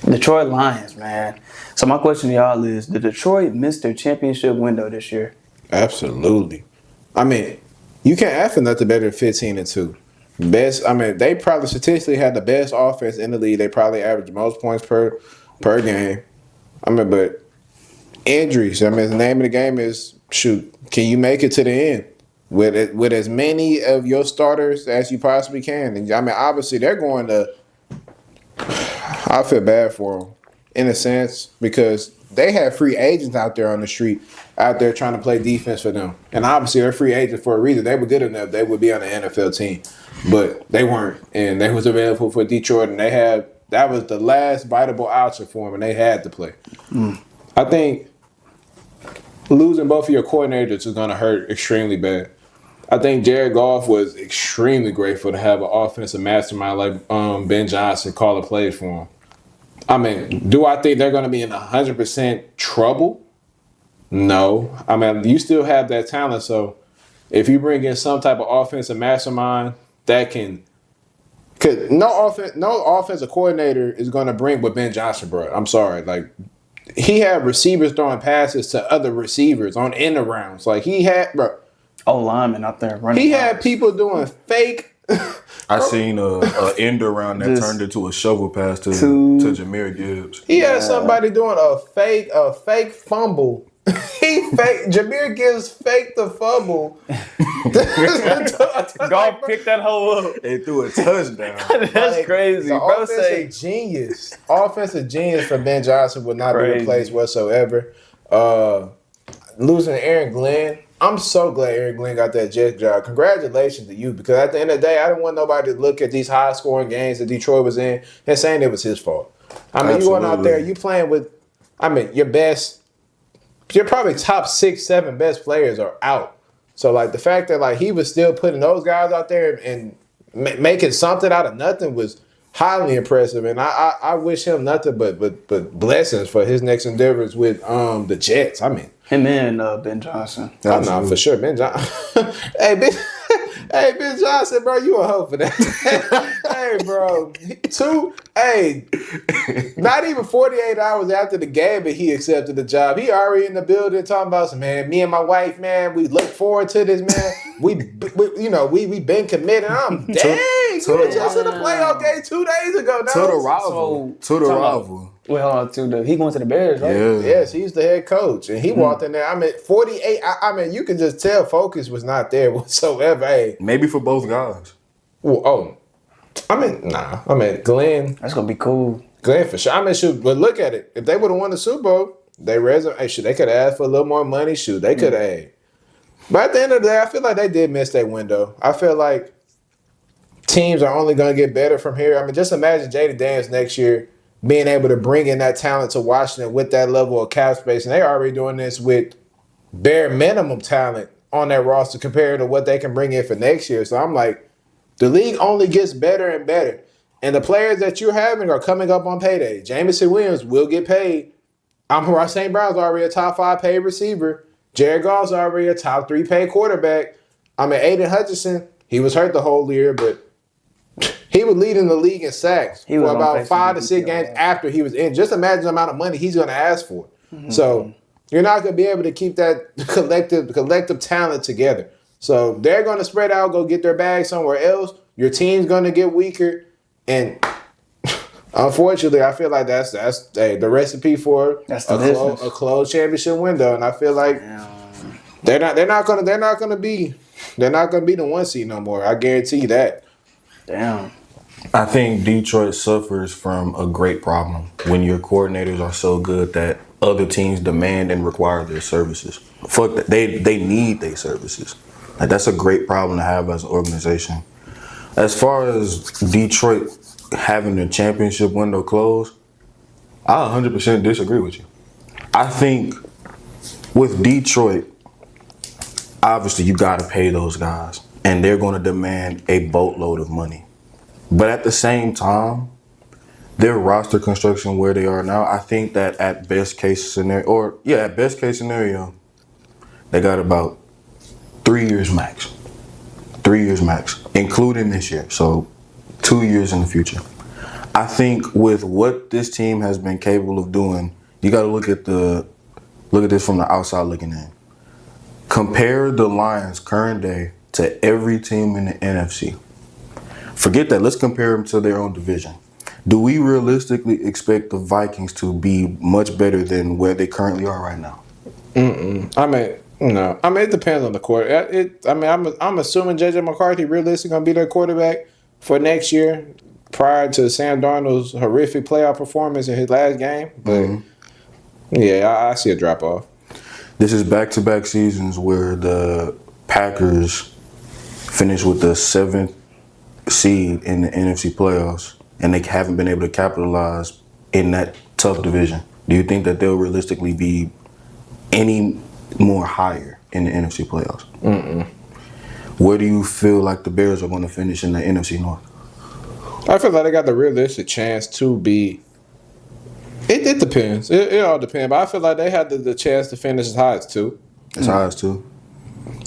Detroit Lions, man. So my question to y'all is: did Detroit miss their championship window this year? Absolutely. I mean, you can't ask for nothing better than 15-2. Best. I mean, they probably statistically had the best offense in the league. They probably averaged most points per game. I mean, but injuries. I mean, the name of the game is shoot. Can you make it to the end with as many of your starters as you possibly can? And I mean, obviously they're going to. I feel bad for them in a sense because they have free agents out there on the street, out there trying to play defense for them. And obviously they're free agents for a reason. They were good enough. They would be on the NFL team. But they weren't. And they was available for Detroit. And that was the last viable option for them. And they had to play. I think losing both of your coordinators is going to hurt extremely bad. I think Jared Goff was extremely grateful to have an offensive mastermind like Ben Johnson call the plays for him. I mean, do I think they're going to be in 100% trouble? No. I mean, you still have that talent. So if you bring in some type of offensive mastermind that can – because no offensive coordinator is going to bring what Ben Johnson brought. I'm sorry. Like, he had receivers throwing passes to other receivers on end arounds. Like, he had – bro. Lineman out there running. He had people doing fake. I seen a end around that turned into a shovel pass to Jahmyr Gibbs. He had somebody doing a fake fumble. Jahmyr Gibbs faked the fumble. Goff picked that hole up. They threw a touchdown. That's crazy. Bro, Offensive genius for Ben Johnson would not be replaced whatsoever. Losing Aaron Glenn. I'm so glad Aaron Glenn got that Jet job. Congratulations to you, because at the end of the day, I didn't want nobody to look at these high-scoring games that Detroit was in and saying it was his fault. I mean, you going out there, you playing with, your best, your probably top 6, 7 best players are out. So, like, the fact that, like, he was still putting those guys out there and making something out of nothing was highly impressive. And I wish him nothing but blessings for his next endeavors with the Jets. I mean, him and Ben Johnson. Oh, no, for sure. Ben Johnson. Ben Johnson, bro, you a hoe for that. Hey, bro. Not even 48 hours after the game, but he accepted the job. He already in the building talking about some, man, me and my wife, man, we look forward to this, man. we been committed. I'm, dang, you were just in the playoff game 2 days ago. To the rival. Well, he going to the Bears, right? Yeah. Yes, he's the head coach. And he walked in there. I mean, 48. I mean, you can just tell focus was not there whatsoever. Hey. Maybe for both guys. Well, Glenn. That's going to be cool. Glenn for sure. I mean, shoot, but look at it. If they would have won the Super Bowl, they could have asked for a little more money. Shoot, they could have. But at the end of the day, I feel like they did miss that window. I feel like teams are only going to get better from here. I mean, just imagine Jaden Daniels next year being able to bring in that talent to Washington with that level of cap space. And they're already doing this with bare minimum talent on that roster compared to what they can bring in for next year. So I'm like, the league only gets better and better. And the players that you're having are coming up on payday. Jameson Williams will get paid. Amon-Ra St. Brown's already a top 5 paid receiver. Jared Goff's already a top 3 paid quarterback. Aiden Hutchinson, he was hurt the whole year, but he was leading the league in sacks for about 5 to 6 games after he was in. Just imagine the amount of money he's going to ask for. Mm-hmm. So you're not going to be able to keep that collective talent together. So they're going to spread out, go get their bag somewhere else. Your team's going to get weaker. And unfortunately, I feel like that's the recipe for a closed championship window. And I feel like they're not going to be the 1 seed no more. I guarantee you that. Damn. I think Detroit suffers from a great problem when your coordinators are so good that other teams demand and require their services. Fuck that. They need their services. Like, that's a great problem to have as an organization. As far as Detroit having the championship window closed, I 100% disagree with you. I think with Detroit, obviously you got to pay those guys, and they're going to demand a boatload of money. But at the same time, their roster construction where they are now, I think that at best case scenario, they got about 3 years max. 3 years max, including this year. So 2 years in the future. I think with what this team has been capable of doing, you got to look at this from the outside looking in. Compare the Lions' current day to every team in the NFC. Forget that. Let's compare them to their own division. Do we realistically expect the Vikings to be much better than where they currently are right now? I mean, no. I mean, it depends on the quarter. I'm assuming JJ McCarthy realistically gonna be their quarterback for next year, prior to Sam Darnold's horrific playoff performance in his last game. But yeah, I see a drop off. This is back-to-back seasons where the Packers finished with the 7th seed in the NFC playoffs, and they haven't been able to capitalize in that tough division. Do you think that they'll realistically be any more higher in the NFC playoffs? Where do you feel like the Bears are going to finish in the NFC North? I feel like they got the realistic chance to be. It depends. It all depends. But I feel like they had the chance to finish as high as 2. As high as 2?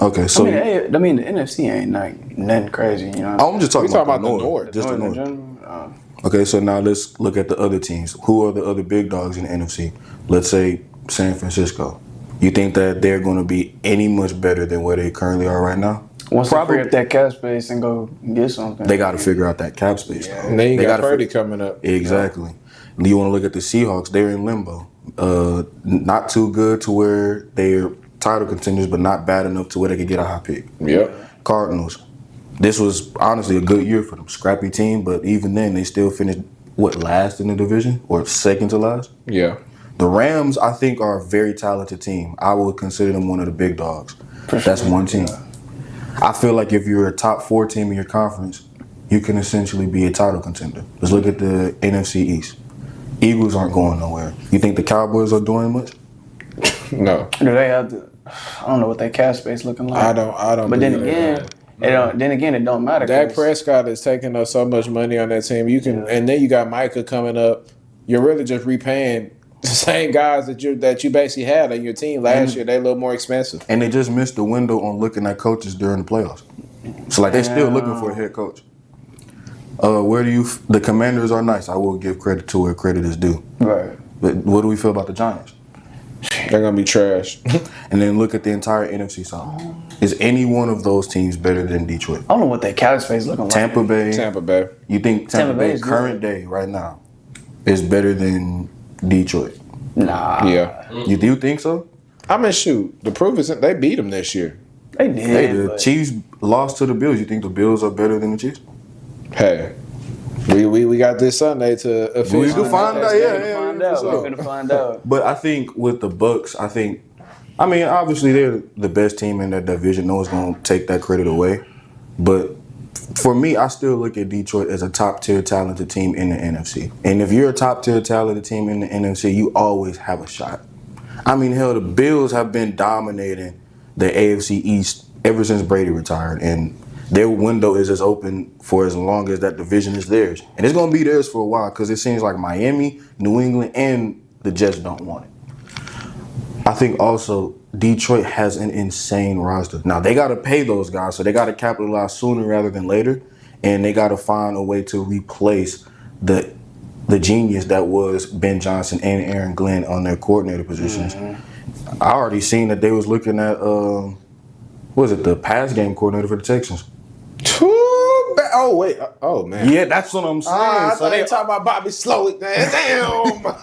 Okay, so the NFC ain't like nothing crazy, you know. I'm just talking about the North. North. Just the North. Okay, so now let's look at the other teams. Who are the other big dogs in the NFC? Let's say San Francisco. You think that they're going to be any much better than where they currently are right now? Once they free up that cap space and go get something, they got to figure out that cap space. Yeah. And then you got Purdy coming up. Exactly. Yeah. You want to look at the Seahawks. They're in limbo. Not too good to where they're title contenders, but not bad enough to where they could get a high pick. Yep. Cardinals. This was honestly a good year for them. Scrappy team, but even then, they still finished, last in the division? Or second to last? Yeah. The Rams, I think, are a very talented team. I would consider them one of the big dogs. That's one team. I feel like if you're a top 4 team in your conference, you can essentially be a title contender. Let's look at the NFC East. Eagles aren't going nowhere. You think the Cowboys are doing much? No. Do they have to? I don't know what that cap space looking like. I don't. But then again, it don't matter. Dak Prescott is taking up so much money on that team. You can, and then you got Micah coming up. You're really just repaying the same guys that you basically had on your team last year. They're a little more expensive. And they just missed the window on looking at coaches during the playoffs. So they're still looking for a head coach. The Commanders are nice. I will give credit to where credit is due. Right. But what do we feel about the Giants? They're gonna be trash. And then look at the entire NFC South. Is any one of those teams better than Detroit? I don't know what that cap space looking like. Tampa Bay. You think Tampa Bay current day right now is better than Detroit? Nah. Yeah. You do think so? I mean, shoot. The proof is they beat them this year. They did. The Chiefs lost to the Bills. You think the Bills are better than the Chiefs? Hey, we got this Sunday to officially. We can find out. We're gonna find out. But I think with the Bucks, obviously they're the best team in that division. No one's gonna take that credit away. But for me, I still look at Detroit as a top-tier talented team in the NFC. And if you're a top-tier talented team in the NFC, you always have a shot. I mean, hell, the Bills have been dominating the AFC East ever since Brady retired. And their window is as open for as long as that division is theirs. And it's going to be theirs for a while because it seems like Miami, New England, and the Jets don't want it. I think also Detroit has an insane roster. Now, they got to pay those guys, so they got to capitalize sooner rather than later, and they got to find a way to replace the genius that was Ben Johnson and Aaron Glenn on their coordinator positions. Mm-hmm. I already seen that they was looking at, the pass game coordinator for the Texans. Oh, wait. Oh, man. Yeah, that's what I'm saying. I thought they were talking about Bobby Slowick, man. Damn.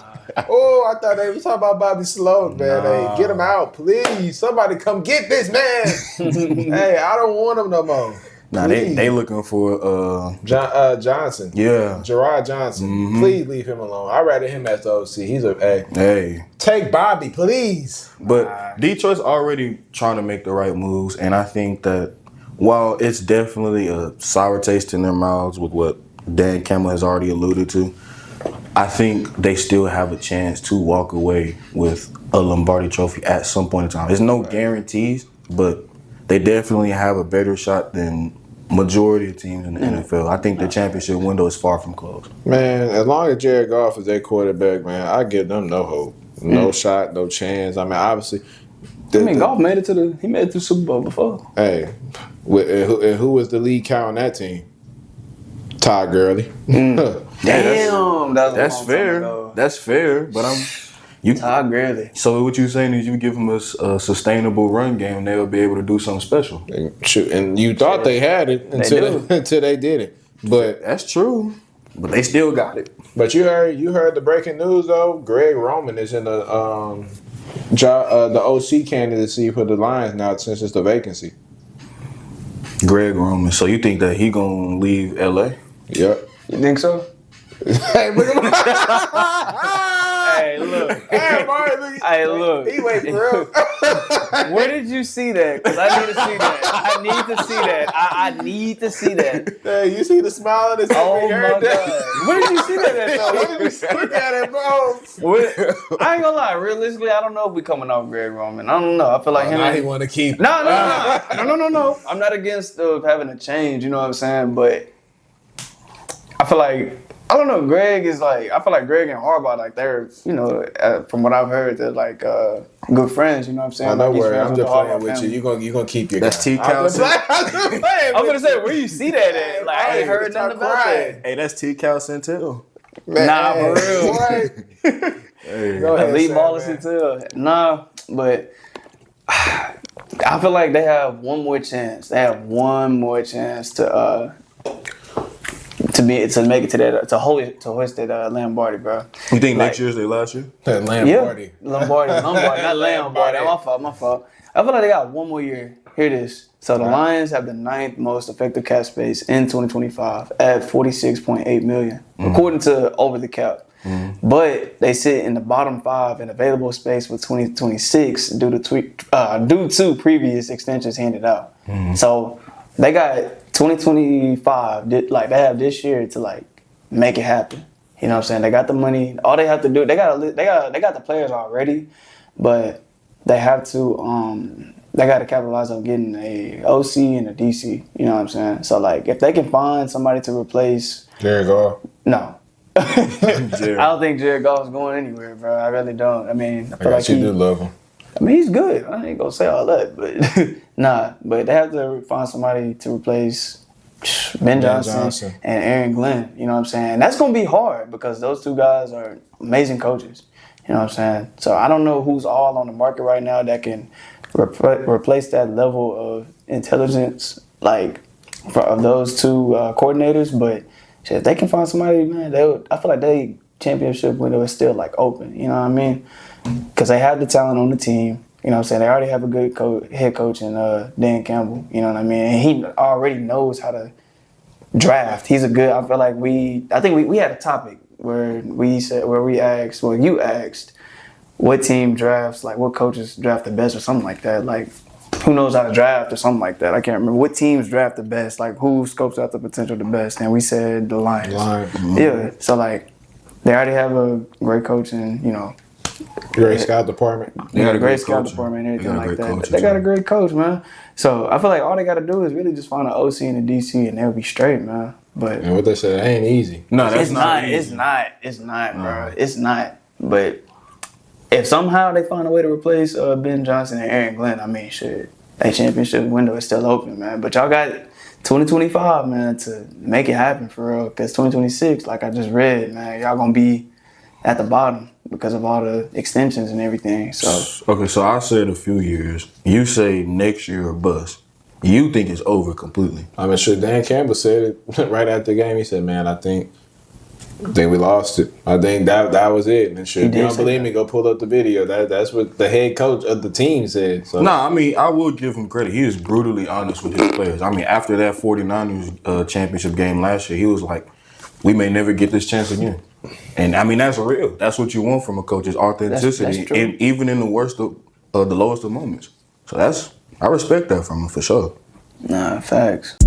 Oh, I thought they were talking about Bobby Slowick, man. Hey, get him out, please. Somebody come get this man. Hey, I don't want him no more. Nah, they looking for Johnson. Yeah. Gerard Johnson. Mm-hmm. Please leave him alone. I'd rather him as the OC. He's hey. Take Bobby, please. But Detroit's already trying to make the right moves, and I think that while it's definitely a sour taste in their mouths with what Dan Campbell has already alluded to, I think they still have a chance to walk away with a Lombardi trophy at some point in time. There's no guarantees, but they definitely have a better shot than majority of teams in the NFL. I think the championship window is far from closed. Man, as long as Jared Goff is their quarterback, man, I give them no hope. No shot, no chance. I mean, obviously. Goff made it to the Super Bowl before. Hey, and who was the lead cow on that team? Todd Gurley. Damn, that was a That's long time fair. ago. That's fair. But Todd Gurley. So what you saying is you give them a sustainable run game, they'll be able to do something special. And you thought they had it until they did it. But That's true. But they still got it. But you heard the breaking news though. Greg Roman is in the OC candidacy for the Lions now since it's the vacancy. Greg Roman. So you think that he gonna leave LA? Yep. You think so? Hey, look at Hey, look. Hey, Mark, Hey, look. He wait for real. Where did you see that? Because I need to see that. I need to see that. I need to see that. Hey, you see the smile on his face? Oh my God. Where did you see that at, though? Where did you look at it, bro? I ain't gonna lie. Realistically, I don't know if we coming off Greg Roman. I don't know. I feel like him. Now he want to keep. No. I'm not against having a change. You know what I'm saying? But I feel like I don't know. Greg is like I feel like Greg and Harbaugh like they're from what I've heard they're like good friends. You know what I'm saying? No Like, he's worry, friends I'm with just the playing Harbaugh with family. you. You gonna keep your. That's guy. T. Cal. I'm gonna say where you see that at? Like I ain't heard nothing about that. Hey, that's T. Cal Centel. Nah, for real. Hey. Go ahead, Lee Sam, Wallace man. too. Nah, but I feel like they have one more chance. They have one more chance to make it to that to hoist that Lombardi, bro. You think next year's their last year? That Yeah, Lombardi. Lombardi, not Lombardi. My fault. I feel like they got one more year. Here it is. So the Lions have the 9th most effective cap space in 2025 at $46.8 million, according to Over the Cap. But they sit in the bottom 5 in available space for 2026 due to previous extensions handed out. So they got 2025. Like they have this year to like make it happen. You know what I'm saying? They got the money. All they have to do, they got the players already, but they have to they got to capitalize on getting a OC and a DC. You know what I'm saying? So like if they can find somebody to replace, Jared Goff. no. I don't think Jared Goff's going anywhere, bro. I really don't. I mean, I feel like you do love him. I mean, he's good. I ain't gonna say all that, but nah. But they have to find somebody to replace Ben Johnson and Aaron Glenn. You know what I'm saying? That's gonna be hard because those two guys are amazing coaches. You know what I'm saying? So I don't know who's all on the market right now that can replace that level of intelligence, like of those two coordinators. But shit, if they can find somebody, man, I feel like they championship window is still like open. You know what I mean? Because they have the talent on the team. You know what I'm saying? They already have a good head coach in Dan Campbell. You know what I mean? And he already knows how to draft. He's a good. I feel like we had a topic where you asked what team drafts, like what coaches draft the best or something like that. Like who knows how to draft or something like that. I can't remember what teams draft the best. Like who scopes out the potential the best. And we said the Lions. Yeah. So like they already have a great coach and Great scout department. They got a great scout department and everything like that. They got a great coach, man. So I feel like all they got to do is really just find an OC and a DC and they'll be straight, man. But And what they said, it ain't easy. No, that's not easy. It's not, bro. It's not. But if somehow they find a way to replace Ben Johnson and Aaron Glenn, I mean, shit, that championship window is still open, man. But y'all got 2025, man, to make it happen for real. Because 2026, like I just read, man, y'all gonna be at the bottom because of all the extensions and everything. So okay, so I said a few years. You say next year or bust. You think it's over completely. I mean, sure, Dan Campbell said it right after the game. He said, man, I think we lost it. I think that was it. And sure, if you don't believe me, go pull up the video. That's what the head coach of the team said. So. No, I mean, I will give him credit. He is brutally honest with his players. I mean, after that 49ers championship game last year, he was like, we may never get this chance again. And I mean, that's real. That's what you want from a coach is authenticity, that's and even in the worst of the lowest of moments. So I respect that from him for sure. nah, facts.